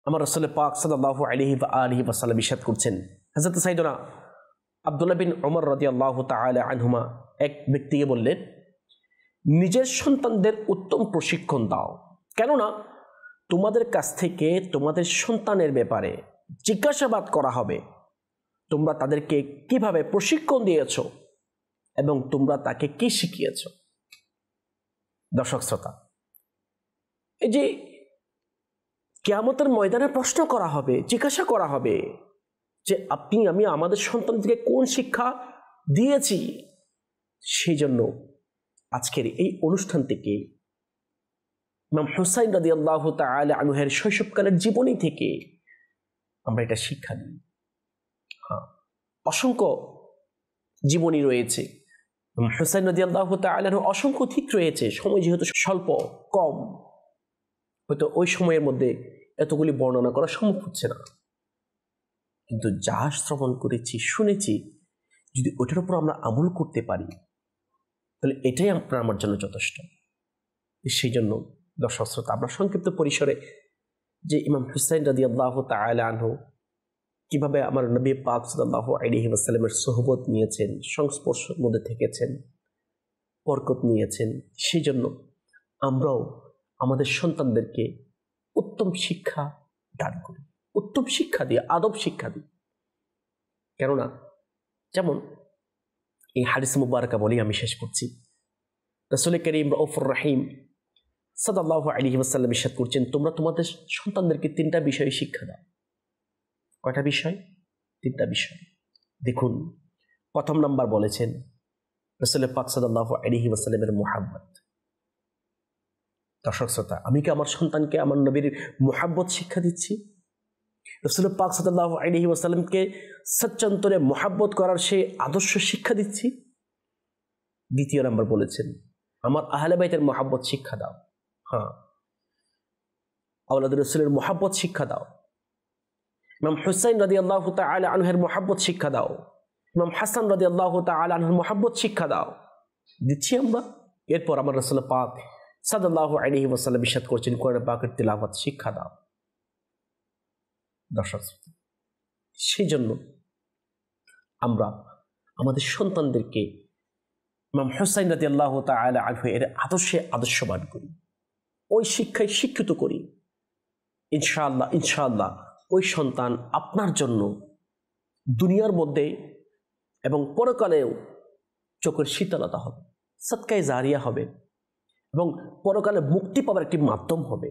আমার রাসূল পাক সাল্লাল্লাহু আলাইহি ওয়া আলিহি ওয়াসাল্লাম ইরশাদ করছেন, হযরত সাইয়েদনা আব্দুল্লাহ বিন ওমর রাদিয়াল্লাহু তাআলা আনহুমা এক ব্যক্তিকে বললেন, নিজের সন্তানদের উত্তম প্রশিক্ষণ দাও, কেননা তোমাদের কাছ থেকে তোমাদের সন্তানের ব্যাপারে জিজ্ঞাসাবাদ করা হবে। তোমরা তাদেরকে কিভাবে প্রশিক্ষণ দিয়েছো এবং তোমরা তাকে কি শিখিয়েছো। দর্শক শ্রোতা, এই যে কিয়ামতের ময়দানে প্রশ্ন করা হবে, জিজ্ঞাসা করা হবে যে আপনি আমি আমাদের সন্তানদেরকে কোন শিক্ষা দিয়েছি। সেই জন্য আজকের এই অনুষ্ঠান থেকে ইমাম হুসাইন রাদিয়াল্লাহু তাআলা আনহুর শৈশবকালের জীবনী থেকে আমরা এটা শিক্ষা নিই। অসংখ্য জীবনী রয়েছে, ইমাম হুসাইন রাদিয়াল্লাহু তাআলা আনহু অসংখ্য দিক রয়েছে। সময় যেহেতু স্বল্প কম, হয়তো ওই সময়ের মধ্যে এতগুলি বর্ণনা করা সম্ভব হচ্ছে না, কিন্তু যা শ্রবণ করেছি শুনেছি, যদি ওটার উপর আমরা আমল করতে পারি তাহলে এটাই আপনার আমার জন্য যথেষ্ট। সেই জন্য দর্শক শ্রোতা, আমরা সংক্ষিপ্ত পরিসরে যে ইমাম হুসাইন রাদিয়াল্লাহু তাআলা আনহু কিভাবে আমার নবী পাক সাল্লাল্লাহু আলাইহি ওয়াসাল্লামের সোহবত নিয়েছেন, সংস্পর্শের মধ্যে থেকেছেন, বরকত নিয়েছেন, সেই জন্য আমরাও আমাদের সন্তানদেরকে উত্তম শিক্ষা দান করি, উত্তম শিক্ষা দিয়ে, আদব শিক্ষা দিই। কেননা যেমন এই হাদিস মুবারকা বলি আমি শেষ করছি, রাসূল করিম রাউফুর রহিম সাল্লাল্লাহু আলাইহি ওয়াসাল্লাম ইরশাদ করছেন, তোমরা তোমাদের সন্তানদেরকে তিনটা বিষয়ে শিক্ষা দাও। কয়টা বিষয়? তিনটা বিষয়। দেখুন, প্রথম নাম্বার বলেছেন রাসূল পাক সাল্লাল্লাহু আলাইহি ওয়াসাল্লামের মুহাব্বত। দর্শক শ্রোতা, আমি কি আমার সন্তানকে আমার নবীর মুহাব্বত শিক্ষা দিচ্ছি? রাসূল পাক সাল্লাল্লাহু আলাইহি ওয়াসাল্লামকে সচ্চন্তরে মুহাব্বত করার সেই আদর্শ শিক্ষা দিচ্ছি? দ্বিতীয় নাম্বার বলেছেন, আমার আহলে বাইতের মুহাব্বত শিক্ষা দাও। আওলাদ রাসূলের মুহাব্বত শিক্ষা দাও। ইমাম হুসাইন রাদিয়াল্লাহু তাআলা আনহুর মুহাব্বত শিক্ষা দাও। ইমাম হাসান রাদিয়াল্লাহু তাআলা আনহুর মুহাব্বত শিক্ষা দাও। দিচ্ছি আমরা? এরপর আমার রাসূল পাক সাল্লাল্লাহু আলাইহি ওয়াসাল্লাম ইরশাদ করছেন, কোরআন পাকের তিলাওয়াত শিক্ষা দাও। দর্শক, সেই জন্য আমরা আমাদের সন্তানদেরকে ইমাম হুসাইন রাদিয়াল্লাহু তাআলা আনহু এর আদর্শে আদর্শবান করি, ওই শিক্ষায় শিক্ষিত করি। ইনশাআল্লাহ ইনশাআল্লাহ ওই সন্তান আপনার জন্য দুনিয়ার মধ্যে এবং পরকালেও চোখের শীতলতা হবে, সদকায়ে জারিয়া হবে এবং পরকালে মুক্তি পাওয়ার একটি মাধ্যম হবে।